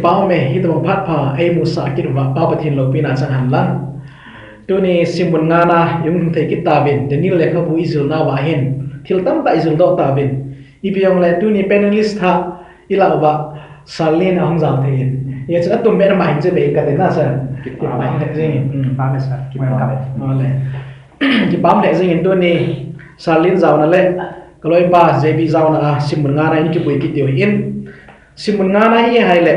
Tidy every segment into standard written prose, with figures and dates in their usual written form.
pau me hi to phat pha ai musa ki wa pa pathin lo pina chang han lang tu ni simun nga na yung thei ki ta bin de ni le kha bu izul na wa hin thil tam ta izul do ta bin ibiong le tu ni panelist ha ila wa salin ahong jam thein ye cha tum me na mai je be ka de na sa ki pa me jing pa me sa ki pa ka le ki pam le jing tu ni salin zaw na le kaloi ba jb zaw na simun nga na in ki bui ki tio in simun nga na hi hai le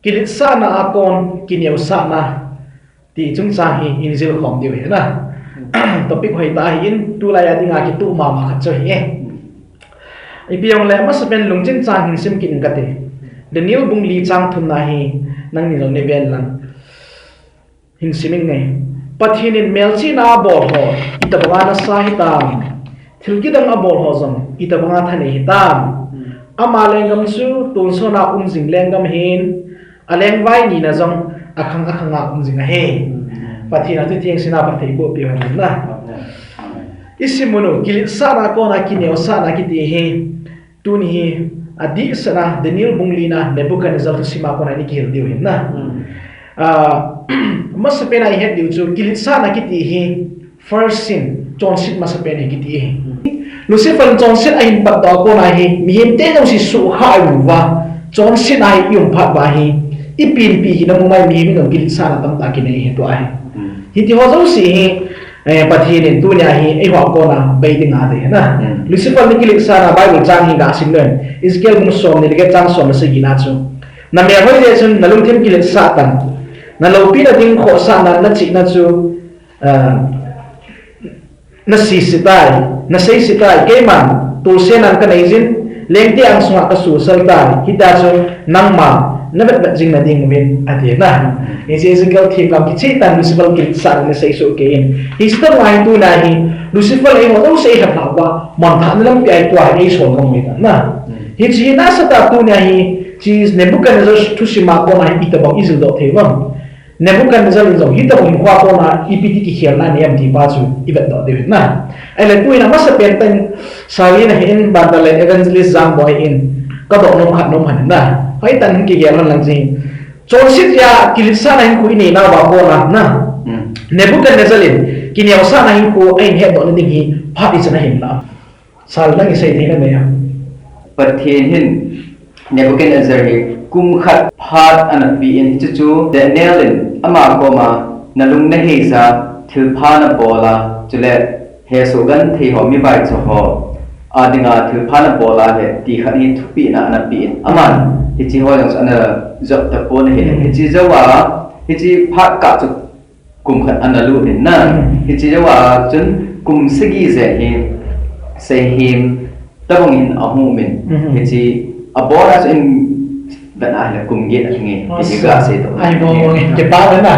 kilit sa na akon kinyaw sa na ti chung sa hi in zil khom tio na topic hoi ta hi in tu la ya dinga ki tu ma ma cho hi ibiong le mas ben lungchin chang hin sim kin ka te Daniel bung li chang thun na hi nang ni lo ne ben lang hin siming nei pathin in melchi na bol ho itabanga na sa hitam thilki dang abol ho zong itabanga thane hitam ama lengam su tun so na jing lengam hin aleng vai ni na zong akhang jing a he pathin atu thieng sina pa thei bo pi han na isimuno kilit sa na ko na kineo sa na ki ti he tun hi adi sana Daniel bunglina Nebuchadnezzar to sima ko na ni kir diu hin na mas pena I het diu chu kilit sa na ki ti he first sin John sit mas pena ki ti he Lucifer John sit a hin pat do ko na hi mi him te no si su ha wa John sit ai yum phat ba hi ipin pi hi na mo mai mi mi no kilit sa na tam ta ki nei he to ai hi ti ho zo si hi pathin in tu nya hi ai wa ko na bei ding a de na Lucifer ni kilik sa na Bible chang hi ga sin len Ezekiel mu som ni ge chang som se gi na chu na me hoi de chun na lung them kilik sa tan na lo pi na ding kho sa na chi na chu na si sitai na sei sitai ke man tu se nan ka nei jin leng ti ang sunga ka su sal tai hi da chu nang ma na bet jing na ding min ati na Ezekiel thim kam ki chi tan Lucifer kilik sa na sei so ke in hi sta wai tu na hi Lucifer ai mo sei ha na wa mon tha na lam pi ai tu ai so ko mi na hi chi na sa ta tu na hi chi Nebuchadnezzar tu si ma ko na hi ta ba izul do the wam Nebuchadnezzar in zo hi ta in kwa ko na ipiti ki khial na ne am ti pa chu ibet do de na ai le tu ina ma sa pen tan sa wi na hin ba da le evangelist jam boy in ka do nom khat nom han na hai tan ki gel lang ji chon sit ya kilisa na hin ku ni na ba ko na Nebuchadnezzar in kinyaw sa na hin ku ai he do ni hi pha bi sa na hin la sal lang isai the na me ya pathin hin Nebuchadnezzar hi kum khat phat an pi in chu Daniel in ama ko ma nalung na he sa thil pha na bola chule he so gan the ho mi bai cho ho adinga thil pha na bola he ti khat hi thu pi na pi in aman hi chi ho yang ana job ta pon he hi chi jawa hi chi phat ka chu kum khat an lu hin na hi chi jawa chun kum sigi ze hi se him tabong in ahu min hi chi abora in ben ahla kum ge na nge hi ga se to ai bo ke pa na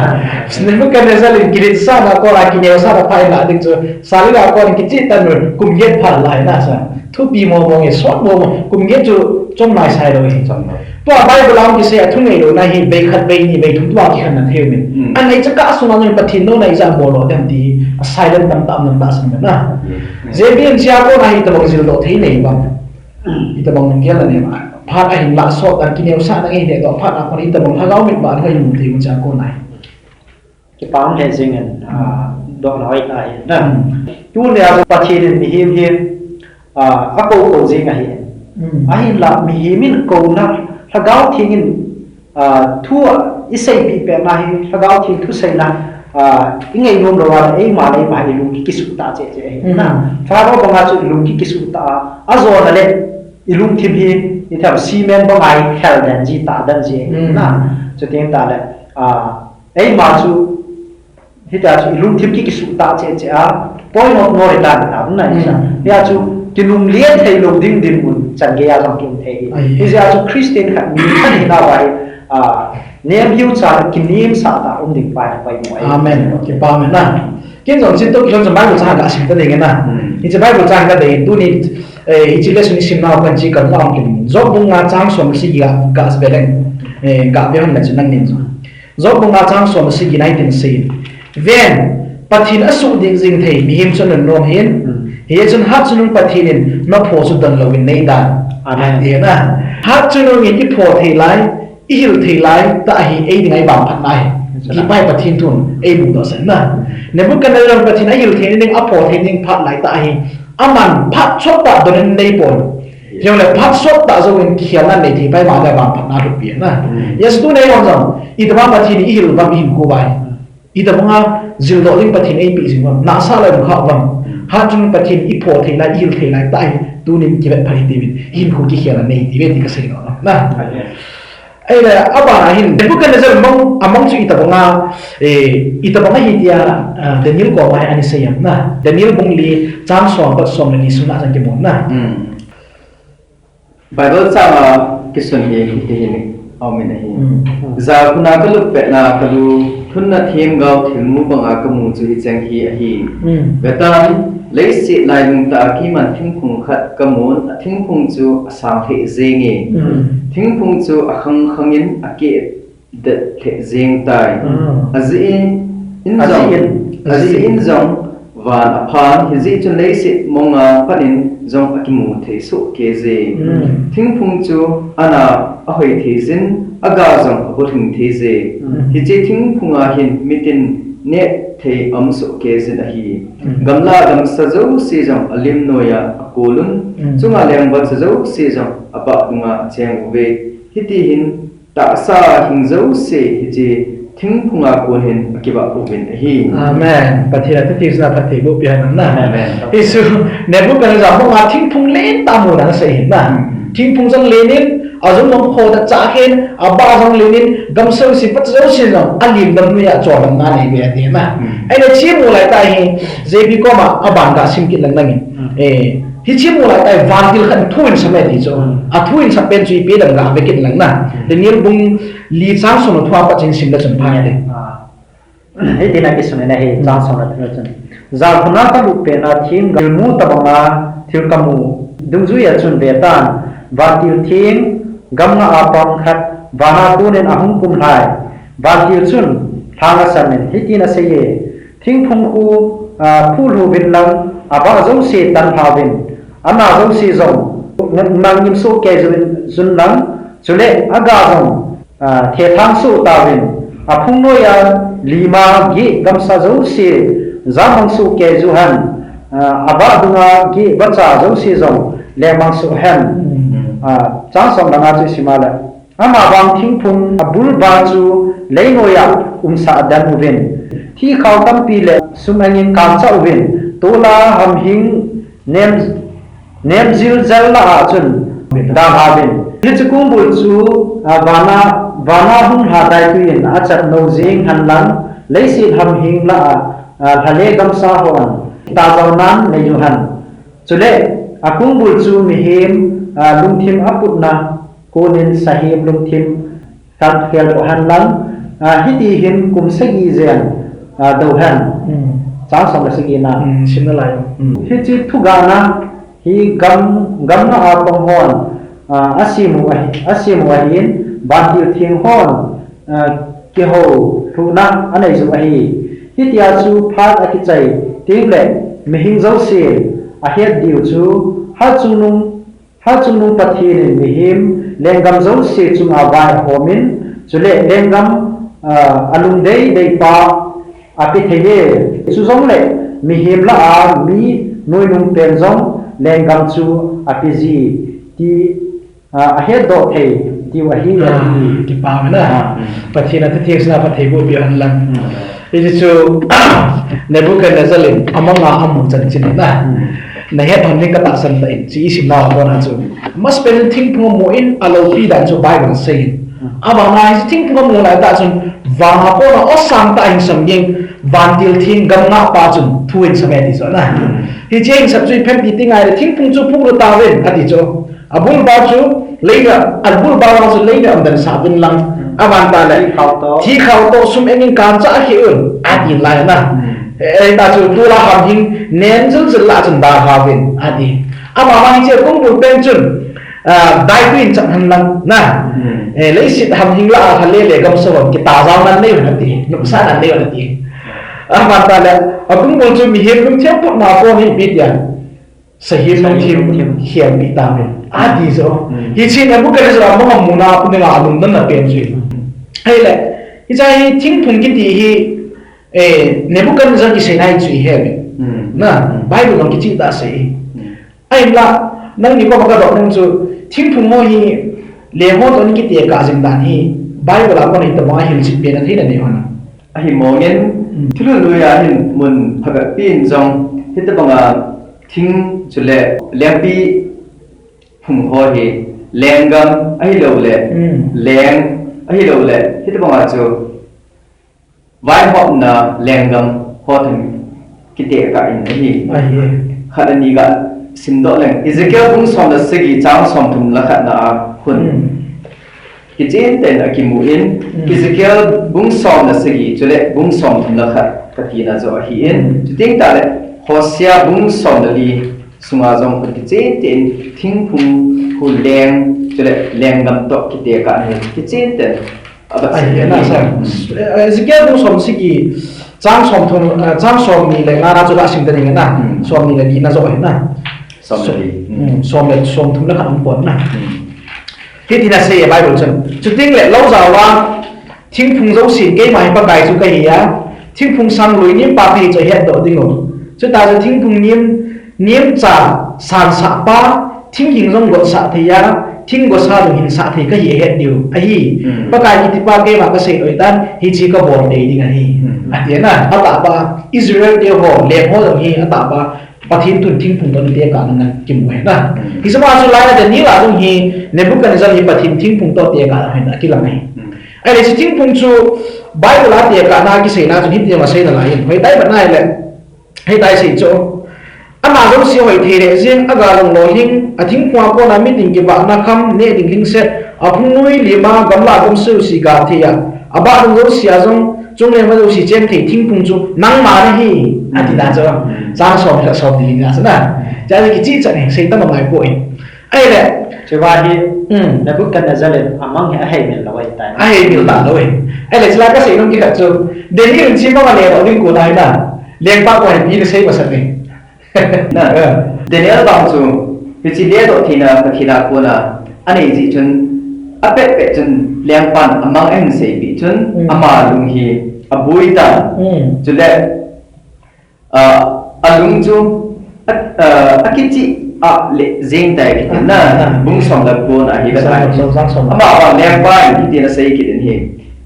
Nebuchadnezzar in kilit sa na ko la kinyaw sa na pai la ding chu sali la ko ki chi tan kum ge phal lai na sa thu pi mo bo nge so bo kum ge chu chom lai sai lo hi chom to Bible lam ki se thu nei lo na hi be khat be ni be thu twa ki khan na theu min an nei cha ka su na ni pathin no na exam bo lo dem ti silent tam tam nam da san na je bien sia ko na hi to bang zil do thei nei ba ita bang ngel la ne ma phat a hin la so tan kineu sa na nge de do phat a kon ita bang ha gau mit ba ha yu ti cha ko nai ki pam he jing an do na hoi tai na tu ne a pathin mi him him a ko jing a hi a hin la mi himin ko na ha gau thing in thu isai pi pe na hi ha gau thing thu sai na ingai nom ro wa ei ma nei ba ni lu ki su ta che che na fa ro ba ma chu lu ki su ta a zo na le ilung thim hi ni tham cement ba mai khel dan ji ta dan ji na chu teng ta le ei ma chu hi ta chu ilung thim ki su ta che che a poi no no ri ta na na ya chu kinung lian thei lo ding din mun chan ge ya jong kin thei hi ja chu Christian khat mi khan hi na bai nem hiu cha kinim sa ta ding pai pai mo amen ke pa me na kin jong sin to ki jong Bible cha ga sim ta de na hi cha Bible cha ga de tu ni hi chi lesson sim na kan chi kan lam kin zo bung nga chang som si ga asbeleng ga be han na chan nin zo bung nga chang som si gi 19 sei ven pathin asu ding jing thei mi him chon rom hin he chun hat chun pathinin no pho su dan lo in nei dan amen na hat chun ngi ki pho thei lai ihil thei lai ta hi ei dingai bam phat nai ki pai pathin thun ei bu do san na Nebuchadnezzar pathin ihil thei ning apo thei ning phat lai ta hi aman phat chot ta don nei pon yang le phat chot ta zo in khiana nei thi pai ma da bam phat na ru pi na yes tu nei wang jang I ta ba pathin ihil bam hin ko bai I ta ba zil do ling pathin ei pi sing wam na sa lai kha wam ha chung pathin I pho thei lai ihil thei lai ta hi tu ning ki vet phai ti bin hin ko ki khiana nei ti ve ti ka sei no na ai là apa hin Nebuchadnezzar among su itabanga hitia Daniel ko mai ani sayam na Daniel bung li cham so ba som ni suna jang ke mon na Bible sama kisun hi ni amin hi za kuna ka lu pe na ka lu thunna them gao thilmu banga ka mu chu hi chang hi betan leisi lai mung ta ki man thingphung khat ka mon thingphung chu asang the zengi thingphung chu akhang khangin ake de the zeng tai azi in zong van aphan hizi chu leisi monga panin zong akimu the so ke ze thingphung chu ana ahoi the zin aga zong abo thing the ze hizi thingphunga hin mitin ne thei amso ke zin ahi gamla gam sajo se jong alim noya akolun chunga leng ba sajo se jong apa dunga cheng ve hiti hin ta sa hingzo se hiji thingphunga kon hin akiba ubin ahi amen pathira te tisna pathe bo pian na amen isu Nebuchadnezzar mo ma thingphung len ta mo na sei na thingphung jang lenin azum nom kho da cha khen aba jang lenin gam so si pat zo si no alim dam ya cho lam na nei be de na ai le chi mo lai ta hi jb ko ma aban ga sim ki lang nang hi chi mo lai ta van dil khan thuin samet hi cho a thuin sa pen chi pe dam ga be kin lang na de nil bung li chang so no thwa pa ching sim da chun pha ya de he dina ki sunne he chang so na chun za khuna ka lu pe na thim ga mu ta banga thil kamu dungju ya chun be tan va til thing gamna apam khat vana tunen ahung kum lai vakil chun thanga samen hitina seye thingphung khu phul hu bin lang aba zo se tan phawin ama zo se zo mang nim so ke zun lang chule aga zo the thang su tawin aphung no ya lima gi gamsa zo se zamang su ke juhan aba dunga gi bacha zo se zo lemang su han chang som langa chu simala ama bang thingphung abul ba chu leinoya umsa dan uben thi khaw tam pi le sumangin kam cha uben tola ham hing nem zil zal la chun da haben ni chukum bul chu vana hun ha dai tu in achat no jing han lang leisi ham hing la hale gam sa hon ta zaw nan le yuhan chule akung bul chu mi hem lungthim aputna konin sahib lungthim kan khel han lang hiti hin kum sagi zen dohan chang som sagi na simna lai hichi thugana hi gam na apong hon asimu ahin bantil thing hon ke ho thuna anai zu ahi hitia chu phat akichai tingle mihing zo se ahet diu chu ha chunung pathin mihim lengam zo se chunga vai homin chule lengam alung dei pa apitheye chu zong le mihim la mi noinung pen zong lengam chu apiji ti ahet do thei ti wahi ki pa na pathina te thesna pathe bo bi an lang ఇది చు Nebuchadnezzar amanga amu chan chin na na het hon ning ka ta san dai chi sim na ko na chu mas pen thing phum mo in alo pi dan chu Bible say aba na is thing phum mo la ta chun wa ha ko na osam ta in sam yeng van til thing gam na pa chun thuin sam ti so na hi cheng sap chui phem ti ting ai thing phum chu phum ro ta wen ati chu abul ba chu leina albul ba wa chu leina am dan sa bin lang aban ta le thi khau to sum engin kan cha hi un ati lai na ta chu tu la ham hing nen jul jul la chun da ha bin ati ama ma hi che kong bu pen chun dai twin chang han lang na le sit ham hing la ha le le gam so ki ta jaw nan nei na ti nu sa nan nei na ti ama ta le akung bu chu mi he kum che pu ma ko ni bit ya sahim nong thim hiam bi ta me adi zo hi chin Nebuchadnezzar among muna punga alum nan na pen chi ai le hi chai thing phung ki ti hi Nebuchadnezzar ki senai chi he na Bible nong ki chi ta se ai la nang ni ko ba do nang chu thing phung mo hi le ho to ni ki ti ka jing dan hi Bible la ko ni ta ma hi chi pe na thi na ne hona ai mo ngen thulu lu ya hin mun phaga pin jong hit ta banga thing chule lempi phung ho hi lengam ai lo le leng ai lo le hit ta banga chu vai hop na lengam ho thim ki te ka in hi khadani ga simdo leng Ezekiel bung som da segi chang som thum la khat na hun ki chen ten ki mu in Ezekiel bung som da segi chule bung som thum la khat ka ti na zo hi in ting ta le Hosea bung som da li sunga jong ki chen ten thing phung hu leng chule lengam to ki te ka ni ki chen ten aba na sa Ezekiel bung som segi chang som ni le ngara chu la sim da ni na som ni le ni na zo na som thum la khat ang pon na cái thì là xây Bible chân chú tiếng lệ lâu giờ wa thiên phùng dấu xỉn cái mày bắt gai chú cái gì á thiên phùng sang lối niệm ba phi cho hiện độ tiếng ngủ chú ta cho thiên phùng niệm trả sàn sạ ba thiên hình dòng gọt sạ thì á thiên gọt sạ được hình sạ thì cái gì hiện điều ấy bắt gai thì ba cái mà cái xây đổi tan thì chỉ có bồn để đi ngay à tiếng à ở tại ba Israel điều hồ lệ hồ đồng hi ở tại ba pathin tun thing phung don te ka nan kim we na hi sama su lai na ni la dong hi Nebuchadnezzar hi pathin thing phung to te ka na ki la mai ai le thing phung chu Bible la te ka na ki sei na chu hi te ma sei na lai hoi dai ba nai le hei dai sei chu ama dong si hoi the re jing aga long lo hing a thing kwa ko na meeting ki ba na kham ne ding hing set a phung nui lima gamla gom su si ga the ya aba dong lo si a jong chung le ma do si chen the thing phung chu nang ma na hi a ti da cho giang som là som đi na sana cha cái chi cha này xây tâm lại bội ai lệ chơi ba hi Nebuchadnezzar le among he hay mình loi tai ai biểu tả rồi ai lệ là cái xây nó cái chỗ đến đi chi mà lệ ở bên của này là liên quan của hình như xây mà sạch này na Daniel bang chu cái chi le do thì na khi na ko na anh ấy gì chun apet pet chun liang pan among anh sei bi chun ama lung hi abui ta chu le alung chu akichi a le zing tai ki na bung som la ko na hi ba ta ama wa leng ba ki ti na sei ki den hi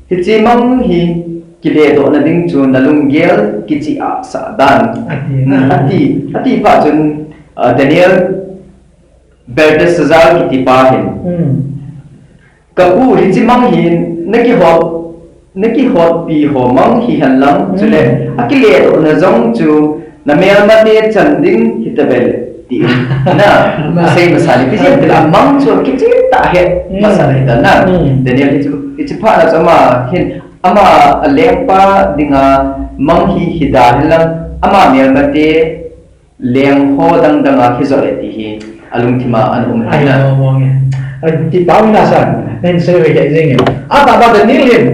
ki chi mang hi ki le do na ding chu na lung gel ki chi a sa dan ati pa chun Daniel Belteshazzar ki ti pa hin ka u hi chi mang hi na ki hot pi ho mang hi han lam chu le akile do na jong chu na mel ma te chanding hitabel ti na sei masali pi sim la mang chu ki chi ta he masali da na Daniel it's pa na chama hin ama lempa dinga mang hi hida hilam ama mel ma te leng ho dang danga hizole ti hi alung thima anum ai na là mong ti báo na san nên xây về cái gì nhỉ à ta ba đến liền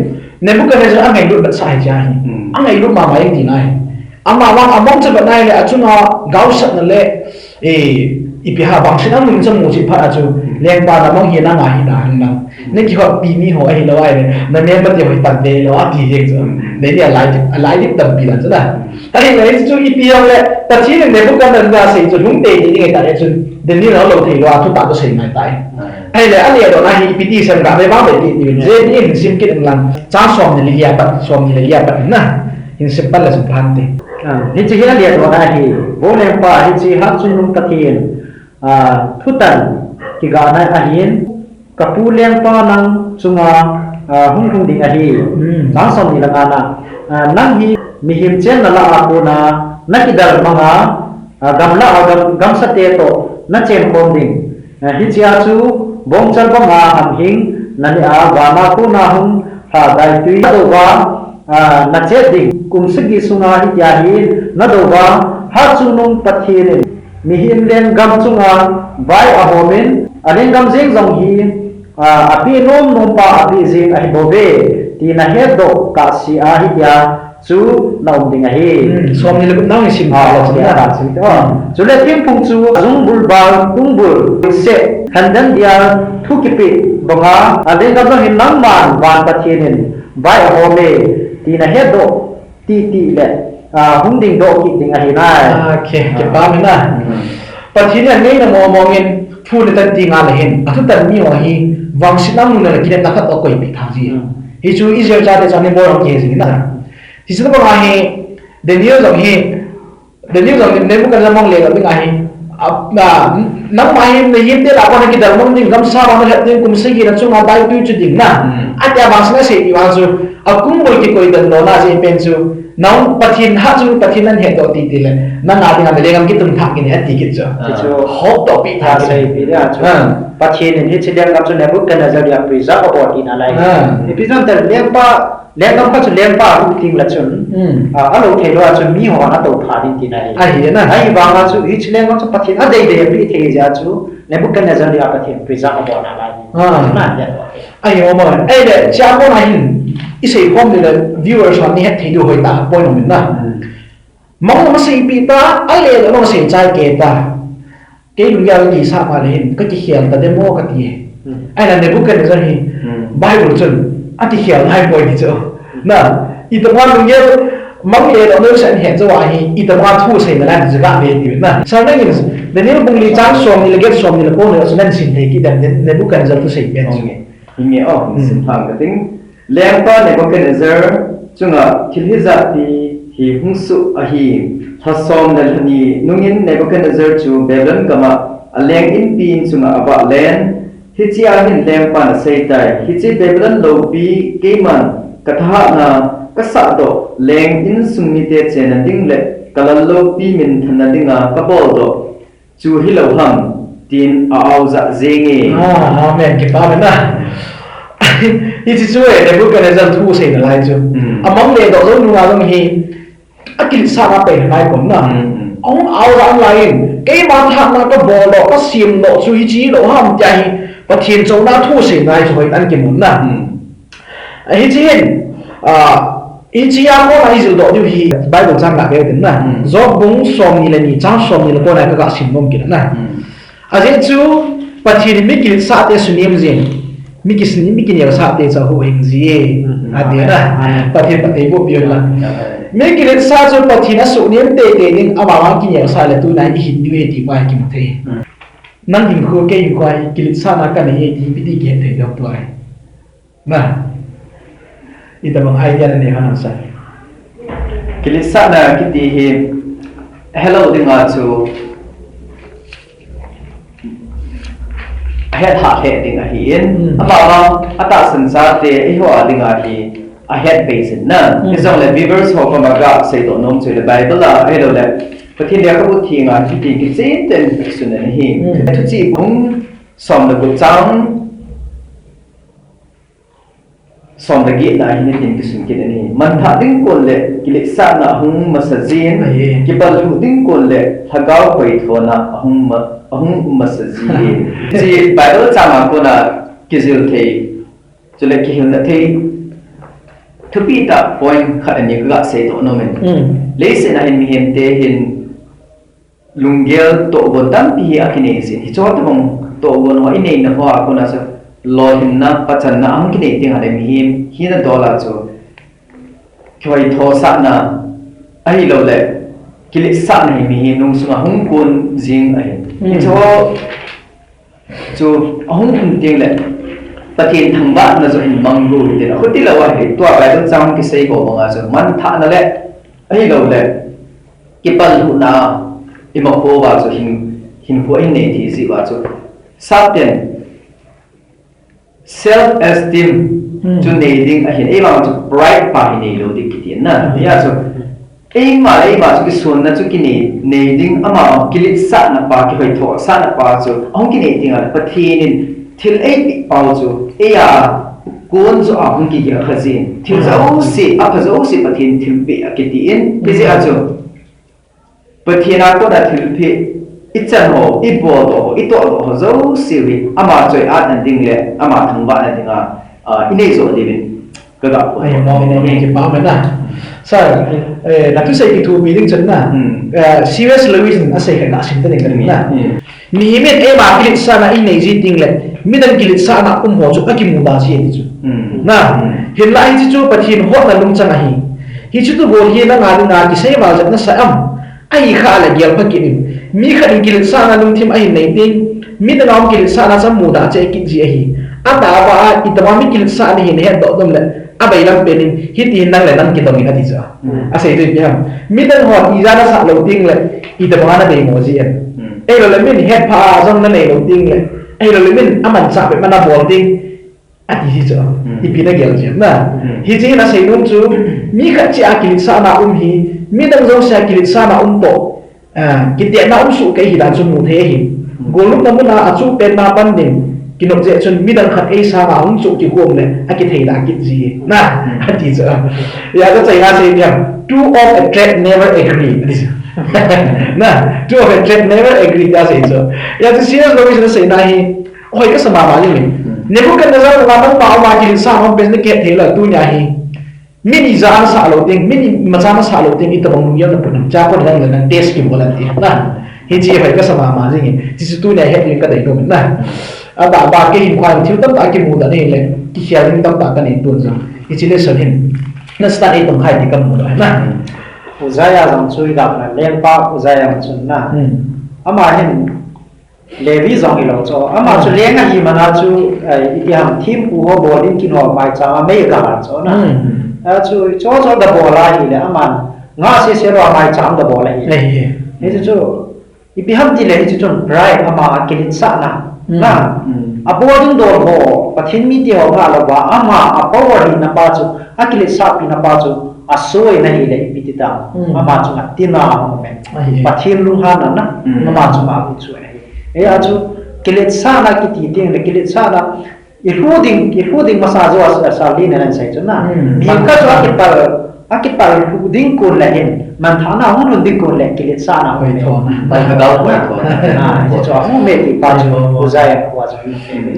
Nebuchadnezzar ang ngày lúc bật sai cha ang ngày lúc mà mai thì này ama wang among cha bật này là achuna gau sat na le ipiha bang sin ang min chamu chi pha achu leng ba na mong hi na ngai na na ne ki ho pi mi ho ai lo ai na ne ma ti ho tan de lo a ti he so ne ni alai dik tam pi la cha na ta ni ne chu ipiha le ta chi ne Nebuchadnezzar sei chu lung te ni ngai ta le chu de ni lo lo thei lo a thu ta to sei ngai tai ai le ali do na hi piti sam ga be ba be ti ni je ni hin sim ki lang cha som ni li ya pa som ni li ya pa na hin sim pa la su plan te hi chi hi le do na hi bo le pa hi chi ha chun num ka thien thutan ki ga na a hin ka pu leng pa nang chunga hung hung ding a hi cha som ni la na nang hi mi him chen na la ko na ki dal manga gamla gam sa te to na chen kon ding hi chia chu bom chal ba ma ham hing na ni a wa na ku na hum ha dai tui do wa na che ding kum sigi sunga hi ya hi na do wa ha chu nung pathire mi him len gam chunga vai a homin anen gam jeng jong hi api nom nom pa api jeng ai bobe ti na he do ka si a hi ya chú nồng đình hi som ni lup nang sim à là chú chứ đã na chú đó chú lên tiếng phong chú dùng bul bal tung bul sẽ hành đến dia thu kịp bằng ha anh đến gặp nó hình nắng màn van bát thiên hình vai hồ mê thì là hết độ ti lệ hung đình độ kịp đình hi này ok ke pa mi na pathin an nei na mo ngin thu le tan ti nga le hin athu tan mi wa hi wang sinam nu na ki na khat o koi pi tha ji hi chu Israel cha de cha ne bo ram ke ji na thì sự bao ngày Daniel giống ne bukan zaman lega bing ahi nang main ne yim te la ko ne ki dal mong ding gam sa ba ne te kum se gi na chung adai tu chu ding na atia bang sa se i wang su akum bol ki koi dan no na se pen su nang pathin ha chu pathin an he do ti ti le na na ding an le gam ki tum thak ki ne ati ki chu chú hop to pi tha tha say pi da chú bát thiên hình hết chiang gặp chú này bút cái này giờ dia preserve about in alai episode ter leng ngam pa chu leng pa u ting la chun alo the lo chu mi ho na to pha din ti nai ai na ai ba ma chu hi leng ngam chu pathin a dei dei pi the ja chu ne bu kan nazar dia pathin preserve about na lai na ya ai mo mo ai de cha ko na hin isei hom de viewers on ni het thi du hoi ta point on na mong ma sei pi ta ai le lo sei chai ke ta ke lu ya ni sa ma le hin ka ki hial ta demo ka ti ai la ne bu kan nazar hi bible chun ati hial hai boy ni cho na i ta wan lu ye mang ye lo sen he cho wa hi i ta wa thu sei na la ji ga be ti na sa na ni de ni bung li chang som ni le get som ni le ko ne so nan sin the ki dan ne bu kan nazar tu sei ben nghe sin thang cái tính leng pa ne ko ken zer chunga thil hi za ti hi hung su a hi hasom dal hani nungin ne ko ken zer chu babylon kama aleng in pin chunga aba len hi chia hin leng pa na sei tai hi chi babylon lo pi keiman katha na ka sa do leng in sungni te chen ding le kalal lo pi min thana dinga ka bol do chu hi lo ham tin a au za zenge amen ke pa na hi chi chu e ne bu kan nazar thu sei na lai chu among le do zo nu nga long hi akil sa na pe lai ko na ong au ra lai ke ma tha na ka bo lo ka sim lo chu hi chi lo ham ja hi pa thien chou na thu sei nai chu an ki mun na hi chi hin hi chi ya ko lai zu do du hi bible chang la be tin na zo bung som ni le ni chang som ni le ko na ka sim mom ki na a je chu pa thien mi ki sa te su nim jin mi ki ne sa te cha ho hing ji a de na pa thien pa te bo pi la mi ki le sa chu pa thien su nim te ning ama wa ki ne sa le tu na hi hin du he ti pa ki mo the nang hing ko ke yu kwai ki le sa na ka ne he ti pi ti ke the do to ai na ita bang idea na ne hanan sa kilisa na kiti hi hello dinga chu head ha he dinga hi in ama ata sansa te i ho dinga hi a head basin na isong le beavers ho pa maga say to nom chu le bible la hello le pathin dia ka bu thi nga kiti ki chen ten fiction na hi tu chi bung som le bu chang som da gi na hi tin ki sun ki ni man tha ding kon le ki le sa na hung masajin ki bal hu ding kon le thagao koi thona hung masajin ji bible chama ko na ki zil the chu le ki hil na the thupi ta point kha ani ga se to no men le se na hin mi hem te hin lungel to bo dam pi akine sin hi chot bong to bo no ine na ho ko na sa lo hin na pachan na ang kine ting hare mi him hi na dola chu khoi tho sa na ai lo le kili sa na mi him nung sunga hung kun jing ai hi cho chu hung kun ting le pathin thang ba na zo hin mang ru te na khoti la wa he to ba don cham ki sei ko ma so man tha na le ai lo le ki pal hu na ima ko ba so hin ko in ne thi si ba so sapten self esteem chu nei ding a hin e ma chu pride pa hi nei lo dik ti na ya so e ma le ma chu ki sun na chu ki nei ding ama kilit sa na pa ki hoi tho sa na pa chu ong ki nei ding a pathin in thil e pi pau chu e ya kon chu a hung ki ya khazin thil zo si a phazo si pathin thil pe a ki ti in bi se a chu pathin a ko da thil pe itchan ho ibo do ito ho zo siwi ama choi at an ding le ama thang ba na dinga inei zo de bin ka ga ko ai mo ne ki pa ma na Sir, natu say ki thu meeting chun na. C.S. Lewis na say ka sim ta ding na. Mi himen e ma kilit sa na in nei ji ting le. Mi dan kilit sa na ho chu ka ki mu da si chu. Na, hin lai ji chu pathin ho na lung chang a hi. Hi chu tu bol hi na nga ki say ma jat na sa am. Ai kha la gel pa ki mi kha in kilit sa na lung thim ai nei ting. Mi dan am kilit sa na sa mu da che ki ji a hi. Ata ba itama mi kilit sa ni hin he do dom le. Abai lam penin hiti nang le nang kitong ina tisa asai tu biam midan hot izana sa lo ting le ida bana de moji en lo le min het pa zong na nei lo ting le lo le min aman sa be mana bol ting ati hi cho ipina gel je na hi ji na sei nung chu mi kha chi akil sa na hi midan zong sa akil sa na to kitia na su kai hi dan chu mu the hi goluk na mu na achu pen na pan ding kinok je chun midang khat ei sa ma ung chu ki kom le akit thei da kit ji na ati cha ya ga chai na sei niam two of a trade never agree na two of a trade never agree da sei cha ya the serious location sei na hi hoi ka sama ma ni ne bu kan nazar ma man ma ma ki sa ma business ke thei la tu nya hi mini za sa lo ting mini ma sa na sa lo ting ita bang yam na punam cha ko dang na test ki bolan ti na hi ji hoi ka sama ma ji ti su tu nya he link ka dai no na ba cái hình khoai thiếu tâm ta cái mù đã này là cái kia linh tâm ta cái này tuần rồi cái chỉ là sở hình nó sẽ tại tổng khai thì cầm mù rồi na uzaya rằng chui gặp là lên ba uzaya chun na ama hin levi rằng cái lâu cho ama chu lên cái gì mà na chu cái ham team u ho bowling kin ho mai cha mà mấy cái làm cho na chu cho the ball la hi le ama nga se ro mai cha the ball la hi ne chu cái ham ti le chu bright ama kilit sa na na aboarding door ho pathin mi ti ho ga la ba ama apower na pa chu akile sa pi na pa chu asoi na hi le pitita ama chu na tina ho me pathin lu ha na ama chu ma chu e a chu kilet sa na ki ti ting le kilet sa na i masa jo sa li na sai chu na mi ka chu akipal huding ko la hin man thana hun ding ko la kilet sa na ho me bai ha dau bai ko cho mu me ti pa chu uzaya wa chu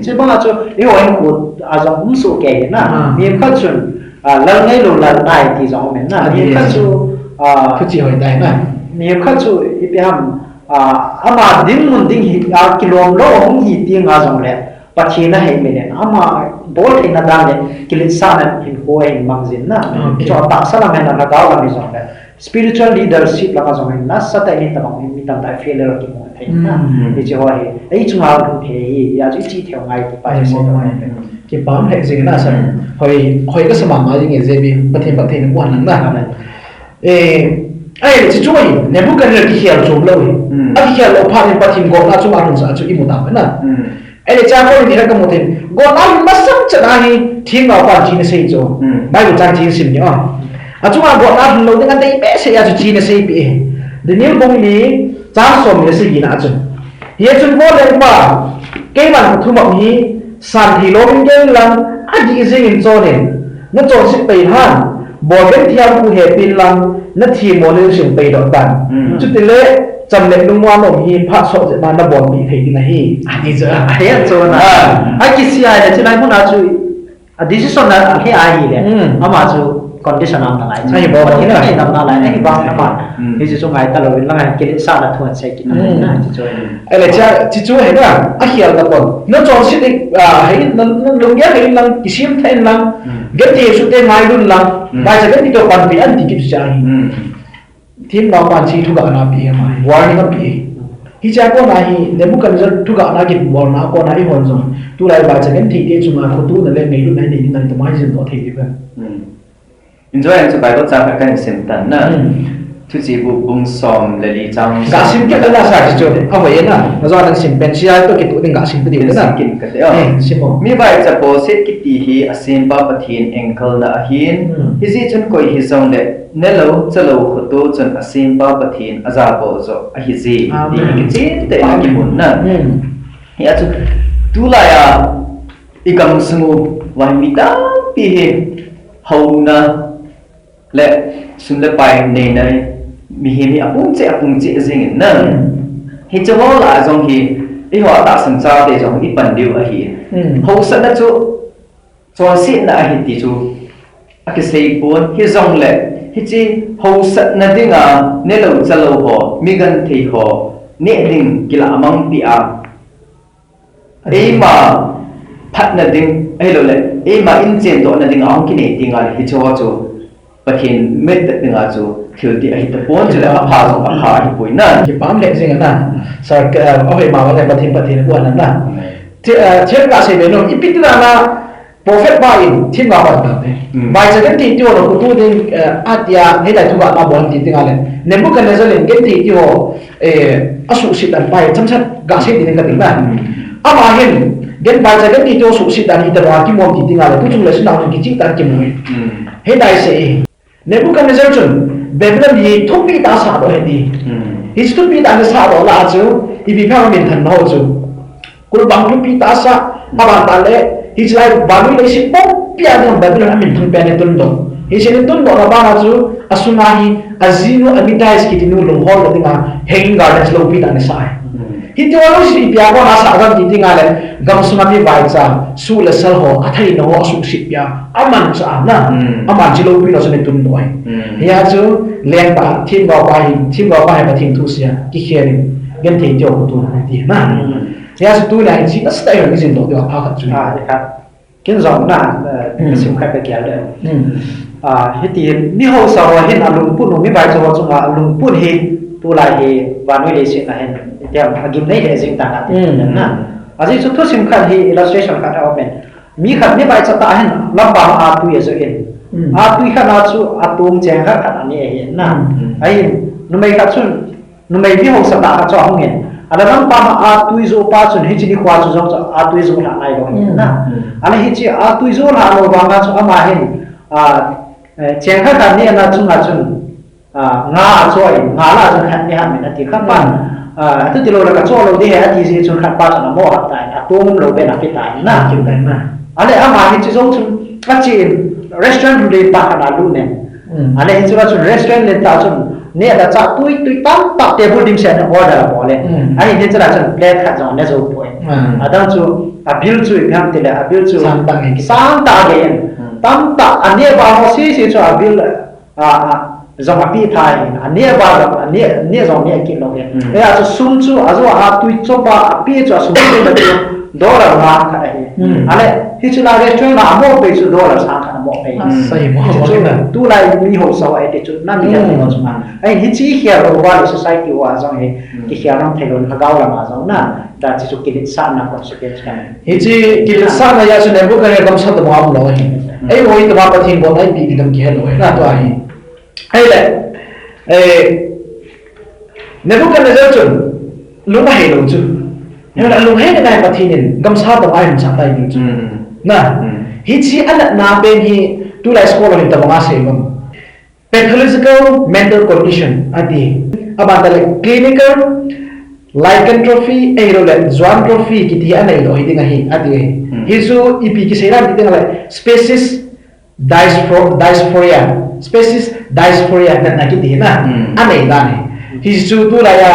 che ba chu e ho ko a jong so ke na mi kha chun la ngai lo la nai ti jong me na mi kha chu phu chi hoi dai na mi kha chu i pe ham ama ding mun ding hi a kilom lo hong hi ti nga jong le pachina he me le ama bol thina dan le kilit sa na hin ho hin mangzin na cho ta sa la me na ga la mi jong le spiritual leadership la jong na sa ta ni ta bang mi tam ta failure ki mo thai na ni che ho he ai chu ma lu the hi ya chi chi theo ngai ki pa se cái bám hệ gì na sa hoi cái sama ma ji nge je bi pathen quan nang na ai chỉ chú ấy nếu muốn cái này thì hiểu chung lâu ấy hiểu là phát hiện pathen gom na chung ăn sa chu imu ta na ai để cha con thì nó có một thêm gom na mà sắc chân ai thiên vào quan chi nó xây cho bài của trang chi xin nhá chúng ta gom na lâu dengan đây bé sẽ cho chi nó xây bị để nếu không thì cha xóm nó xây gì na chung hiện chung có lên mà cái bản thu mộng gì sản thì lỗ bên trên lần anh chỉ riêng cho nên nó cho sự bày han bỏ bên theo khu hệ pin lần nó thì một lên sự bày đọt tàn chút tiền lệ chậm lệ nung hoa nồng hi phát sọ sẽ ban nó bỏ bị thấy cái này anh đi giờ ai cho na ai kisi ai là chỉ nói muốn nói chú decision là cái ai gì đấy mà chú condition nào lại ai bỏ cái này nằm nào lại cái bang nằm lại thì chú ngài ta rồi là ngài cái sao là thuận sẽ cái này chú cho ai là cha chỉ chú hay là anh hiểu là còn nó cho sự đi hay nó lùng ghét hay là cái sim thay là ghét thì số tiền mai luôn là bài sẽ ghét thì cho quan bị anh thì kịp chạy team nào quan chỉ thu gạo nào bị mà warning nó bị hi cha ko na hi ne bu kan zer thu gạo na ki bol na ko na hi hon zo tu lai bài sẽ ghét thì cái chúng mà tu là lên ngày lúc này thì này tụi mai dừng có thể đi về enjoy ang sabay ko sa kan simtan na tu chi bu bung som le li chang gã sim cái đó là sao chứ à vậy na nó do đang sim bên chia tôi cái tụi mình gã sim cái điều đó na kin ka de sim mi bai cha po set ki ti hi asin pa pathin ankle na hin hi ji chun koi hi song le ne lo chalo khutu chun asin pa pathin aza po zo a hi ji di ki chin te na ki mun na ya chu tu la ya ikam sungu wai mi ta pi hi hau na le sun le pai nei nai mi hi mi apung che jing na hi chawo la jong hi i ho ta san cha de jong i pan diu a hi ho sa na chu cho sit na hi ti chu a ke sei pon hi jong le hi chi ho sat na dinga ne lo chalo ho mi gan thei ho ne ding kila amang pi a ei ma phat na ding ei lo le ei ma in chen to na ding ang ki ne tinga hi chawa chu pathin met ta dinga chu thil ti a hi ta pon chu la pha so a pha hi pui na ki pam le sing na sa o he ma wa le pathin ko na na chen ka se be no ipitla na prophet ba in thin ba ba de bai cha kan ti tio no ku tu ding atia he dai tu ba ma bon ti tinga le Nebuchadnezzar len gen ti tio asu sit an bai cham chat ga se ti ka ting na ama hen gen bai cha kan ti tio su sit an hi ta wa ki mom ti tinga le tu chung le sin na ki chi ta ki mu he dai se Nebuchadnezzar chun Babylon hi thupi ta sa do he di hi thupi ta sa do la chu I bi pha min than ho chu kul bang thupi ta sa aba ta le hi chlai banu le si pom pia no Babylon amin thang pe ne tun do hi se ne tun do la ba na chu asuna hi azinu amitais ki tinu long hol dinga hanging gardens lo pi ta ne sai hi to lo si pia ko na sa gam ti tinga le gam suma mi vai cha su le sal ho athai no asu si pia aman cha na aman ji lo pi no se ne tun doi ya chu len ba thin ba ba ba thin thu sia ki khere gen thei jo ko tu na ti na ya su tu la ji na stai ho ni sin do de pa kha chu ครับกินสองหน้าสิมขัดไปแก่เลยฮิตีนี่เขาสาวเห็นอารมณ์ปุ่นไม่ใบจังหวะจังหวะอารมณ์ปุ่นเฮตัวลายเฮวานวิเลสินะเห็นเดี๋ยวกินได้เห็นสิ่งต่างๆนะอาจจะสุดทุกสิมขัดเฮ illustration ขัดเอาเป็นมีขัดไม่ใบจะตาเห็นลำบากอาตุยจะเห็นอาตุยขัดอาตุอาตุงแจงขัดอันนี้เห็นนะไอ้นุ่มไม่ขัดชุนนุ่มไม่ที่เขาสตาขัดจ่อห้องเห็นada nang pama atuizo pa chun hi chini khwa chu jong atuizo la ai lo hin na ana hi chi atuizo la lo ba nga chu ama hin chen kha kan ni ana chung chun nga choi nga la chun khan ni ha me na ti kha pan tu ti lo la ka cho lo de ha ti si chun khan pa chun mo ha tai atom lo be na pi tai na kim dai na ale ama hi chi jong chun ka chi restaurant le pa kana lu ne ale hi chu chun restaurant le ta chunเนี่ยแต่จากตุยตั้มตักเทเบิลดิมเซนออเดอร์บอเลยอันนี้เนี่ยจะได้จนเพลทขัดจงเนี่ยจะป่วยดังจู่บิลจู่ยังติดเลยบิลจู่สามตาเองตั้มตักอันนี้บางคนสิจู่บิลจงปีไทยอันนี้บางอันนี้จงเนี่ยกินลงเนี่ยเนี่ยจะสุ่มจู่อาจจะตุยจู่บางปีจู่สุ่มจู่แบบดอลลาร์มาขนาดนี้อะไรที่จู่เราเรียกจู่เราโม่ไปจู่ดอลลาร์สามขนาดโม่ไปใช่โม่จู่ตู้ไรมีหัวสาวไอ้จู่นั่นมีอะไรมาจู่มาไอ้ที่ชี้เขียนเราว่าใน society ว่าจงเห็นที่เขียนน้องเทโลนเขาเก่าละมาจงน่ะแต่จู่กินสารนัก consequence กันที่กินสารนะยาสุนัยบุกเรกำสัตว์มาบุลอยไอ้โว้ยตัวมาทิ้งบนไอ้ปีกินกี่เฮลอยน่าตัวไอ้เลยเนี่ยบุกเรจะจู่ลุงไม่เฮลจู่เนี่ยลุงเฮลเนี่ยมาทิ้งเนี่ยกำสัตว์มาให้มันสัตว์ได้จู่น่ะที่ชี้อันนั้นน่าเป็นที่ตัวไลฟ์สโคลหินตัวมาเสียมั้งpathological mental condition adi abandale clinical lycanthropy aerole zoanthropy kiti anai lo hidinga hi adi hisu ipi ki seran hidinga le species dysphoria na kiti na anai dane hisu tu la ya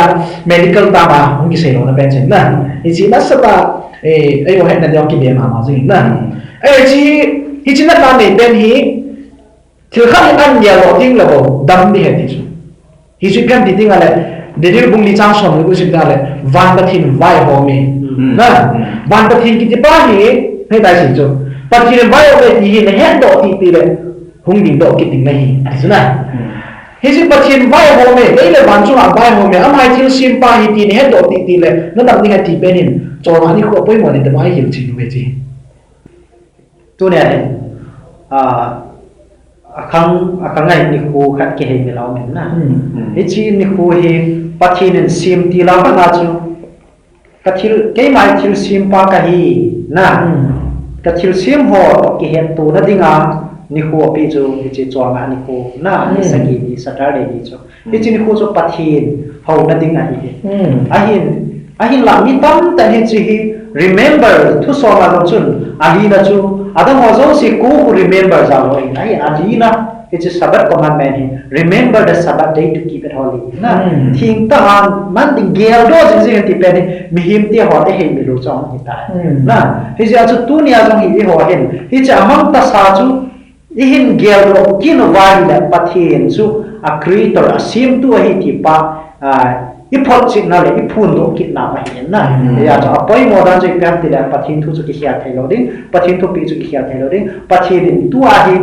medical tama hungi selo na pension na hichi na sata ai ho hen na dio ki be ma ma jing na ai chi hichi na ta nei ben hi til khan an ya lo ting lo dam ni he ti chu hi chu kan ti ting ale de dir bung li chang som ku sin da le van ba thin vai ho me na van ba thin ki ti pa hi he dai sin chu pa thin vai ho le hi ne hen do ti le hung ding do ki ting na hi a chu na hi chu pa thin vai ho me le le van chu a vai ho me am hai thil sim pa hi ti ne hen do ti le na dam ni ha ti pe nin cho ma ni ko poi mo ni de mai hi chi nu ve chi tu ne akang ngai ni khu khat ke he melaw men na he chi ni khu he pathin sim ti la ka na chu kathil ke mai thil sim pa ka hi na kathil sim ho ke he tu na dinga ni khu pi chu he chi chwanga ni khu na ni sagi ni saturday ni chu he chi ni khu chu pathin ho na dinga hi ahin la mi tam ta he chi hi remember thu so ma dong chun ali na chu adam was also ko who remembers our Lord. Ai alina it's a Sabbath commandment. Remember the Sabbath day to keep it holy. Na thing ta han man ding gel do jing ti pe ni mi him ti ho te he mi lu chong hi ta. Na hi ja chu tu ni a jong hi ho hen. Hi cha amang ta sa chu ihin gel ro kin wai la pathin chu a creator a sim tu hi ti pa ipot signal ipun do kit na ma hin na ya cha apoi mo da je kan ti la pathin thu chu ki hia thai lo ding pathin thu pi chu ki hia thai lo ding pathin tu a hi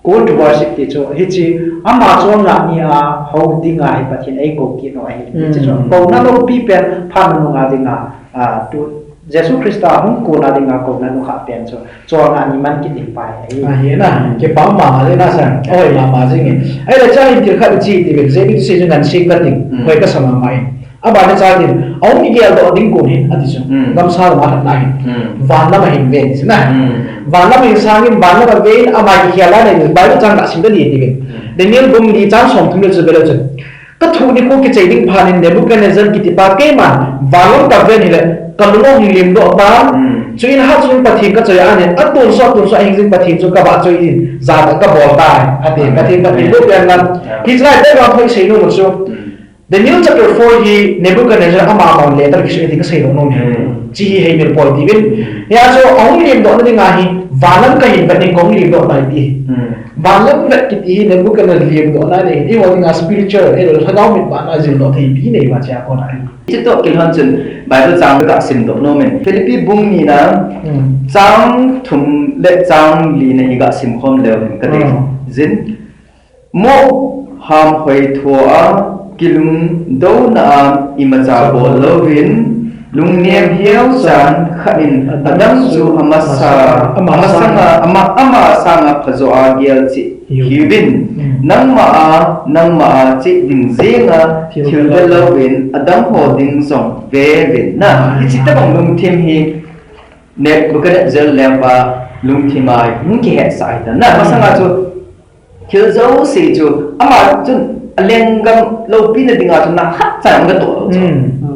gold worship ti chu hi chi ama chon nga ni a ho ding a hi pathin ei ko ki no hi chi chu ko na lo pi pen phan no nga ding a tu Jesus Christa hung ko na ding a ko na no kha pen chu cho nga ni man ki ding pai hi na ke pa ma le na sa oi ma jing ai la cha in ti kha chi ti be je bi se jun nan sing ka ting hoi ka sama mai aba na cha din au mi gel do ding ko ni ati chu gam sa ma na hi van na ma hin ve na van na mi sang in van na ve aba ki hiala ne bai chang ka sim da ni ti be Daniel bum li chang som thum le chu be le chu ka thu ni ko ki chei ding phan in Nebuchadnezzar ki ti pa ke ma valon ka ve ni le kalung lim do ba chuin ha chuin pathin ka choi ane atun so enging pathin chu ka ba choi in za ka bol ta ate pathin do yan lan his right they want to say no so Daniel chapter 4 hi Nebuchadnezzar ama ma letter ki se ka sei no chi hi he mir point even ya so ong lim do na nga hi valam ka hin ka ni kong lim do ta ti valam na ki ti Nebuchadnezzar lim do na ne i was a spiritual e lo thadau mit ba na jil do thei bi nei ba cha ko na Chito kilhan chun Bible chang ka sim do no men Philippi bung ni na chang thum le chang li na hi ga sim khom le ka de zin mo ham hoi thua kilung do na imacha bo lovin lung nem hiao san khain adam zu ama sanga phazo a gel chi hibin nang ma chi ding zenga thil lovin adam ho ding song ve vin na chi ta bang lung thêm hi ne bukan zel lemba lung thimai mung ki het sai ta na masanga chu thil zo se chu ama chun lengam lo pin na dinga chu na hat chang ga to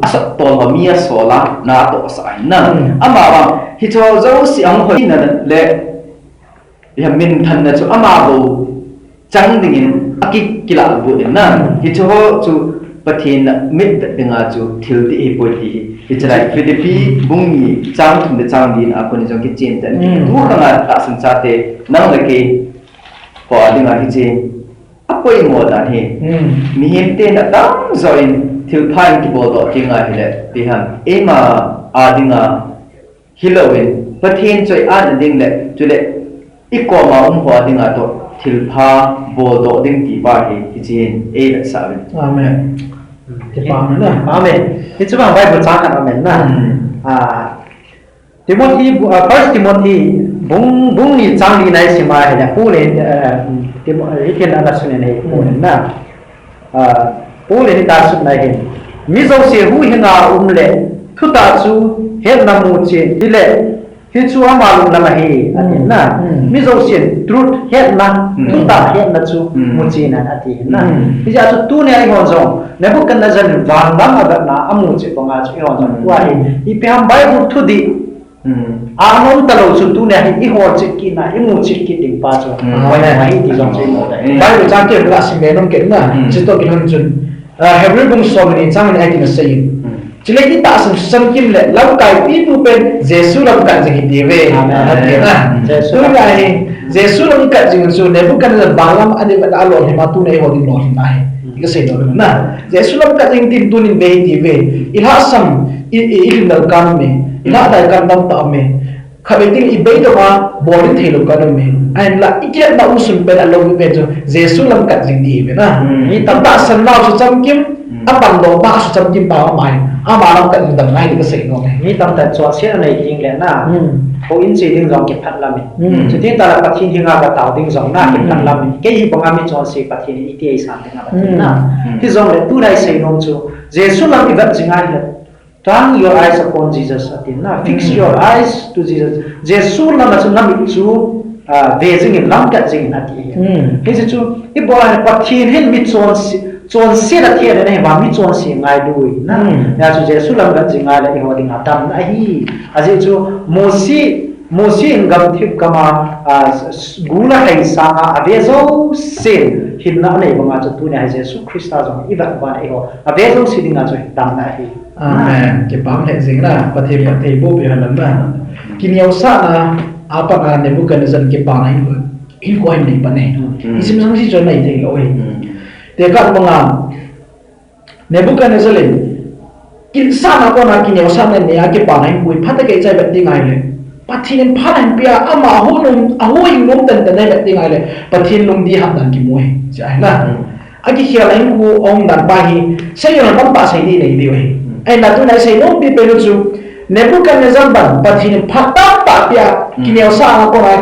asa to ma mia sola na to sai na ama ba hi cho zo si ang hoi na le ya min than na chu ama bo chang dingin aki kila bu na hi cho chu pathin mit dinga chu thil ti poi ti hi chai Philippi bungi chang thum de chang din a ko ni jong ki chen tan tu ka nga ta san cha te nang le ke ko dinga hi che apoi mo da he mi hem te na dang zoin thil phan ki bo do tinga hi le ti han ema a dinga hilowin pathin choi an ding le chu le iko ma ho dinga to thil pha bo do ding ti ba hi chen e la sa amen ke pa na amen ni chu bang Bible cha kan amen na Timothy first Timothy bung ni chang ni nai sima he na pu le Timothy na sun ne pu na pu le ni ta sun nai he mi zo se hu hinga le thu ta chu he na mu che dile hi chu ama lu na ma he atin na mi zo se truth he na thu ta he na chu mu che na ati na hi ja chu tu ne ai hon zo ne bu kan na jan wang bang aga na amu che ko nga chu hon zo wa he I pam Bible thu di anon talo chu tu ne hi ho che ki na I mu che ki ting pa chu wa na hi ti jong che mo da Bible chang ke la sim be nom ke na chi to ki han chun Hebrew bung so ni chang ni ai ti na sei chile ki ta sam kim le lam kai pi pu pen Jesu lam kan jing ti ve Jesu ga hi Jesu lam kan jing chu ne bu kan la balam ade ba da lo ma tu nei ho di lo na he ika sei do na Jesu lam kan jing tin tu ni ve ti ve ila sam il na kan me ila dai kan dam ta me khabeting ibei to ma body thelo kan me and la ikiat na usun pe alo me jo Jesu lam kan jing ti ve na ni tam ta san lao chu cham kim apan do ba su cham kim pa mai ama lam kan dam ngai ika sei no me ni tam ta chwa sia nei ding le na ko in chi ding jong ki phat la me chu tin ta la pathin hinga ka taw ding jong na ki phat la me ke hi banga mi chon se pathin I ti ai san ding na pathin na ti jong le tu dai sei no chu Jesu lam I vat jingai le turn your eyes upon Jesus atin na fix your eyes to Jesus Jesu lam chu na mi chu ve jing in lam ka jing na ti he chu I bo la pathin hin mi chon se la thia ne ba mi chon se ngai lui na ya chu Jesu lam ga jingai le I ho ding atam na hi aje chu mosi ngam thip kama gula hai sa avezo se hinna nei banga chu tu ne Jesu Christa jong I va ba ai ho avezo sidinga chu tam na hi amen ke pam le jing na pathe bo be halam na kiniau sa na apa ka Nebuchadnezzar ke pa nai hin ko hin pa ne isim sang si jon nei thei lo te ka mga Nebuchadnezzar kin sana ko na kinyo sana ne ake pa nai pui phata ke chai bat ding ai le pathin phalan pia ama hunum ahoing lum tan tan bat ding ai le pathin lum di hat dan ki moi chai na ake khia lai ku ong dan ba hi sai yo tam pa sai ni nei di we ai na tu nai sai no pi pe lu chu Nebuchadnezzar ban pathin phata pa pia kinyo sana ko na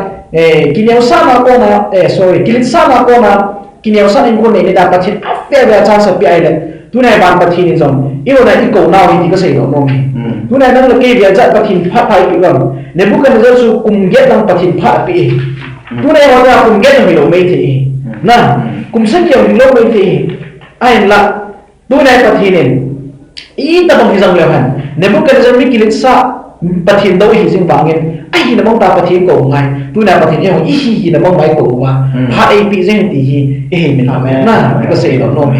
kinyo sana ko na sorry kilit sana ko na kinyo sana ko nei da pathin afya da chance pi ai le tu này bạn bật thìn rồi yêu này thì cổ nào thì có xảy ra không tu này đang là cái việc dạy bật thìn phát phải bị rồi nếu bút cần giáo sư cùng ghét đang bật thìn phát bị tu này họ ra cùng ghét là mình đâu mấy thì nè cùng rất nhiều mình đâu mấy thì ai là tu này bật thìn này ý ta bằng cái dòng liệu hẳn nếu bút cần giáo sư kỹ sa bật thìn đâu thì sinh vàng em ai là mong ta bật thìn cổ ngay tu này bật thìn như ý gì là mong máy cổ mà phát ai bị riêng thì gì mình làm nè thì có xảy ra không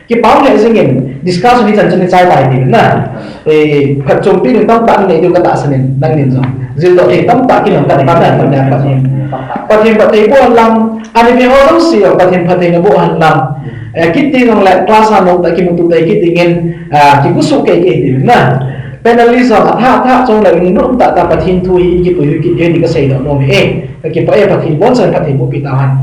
cái báo lệ sinh hình discussion đi dần dần trái bài thì là khẩn trùng pin được tâm bạn này đều có tạ sinh đang nhìn rồi dư độ thì tâm bạn kia là bạn là phần đẹp và thêm bộ hành lang anh em họ rất siêu và thêm là bộ hành lang kitty nong lại class hanong tại khi một tụi đây kitty nghen chỉ có số cái thì là penalism tha trong lại những nút tạ và thêm thui cái tuổi kitty thì có xây được nó mới cái phải và thêm bốn phần có thể bộ bị tạo hành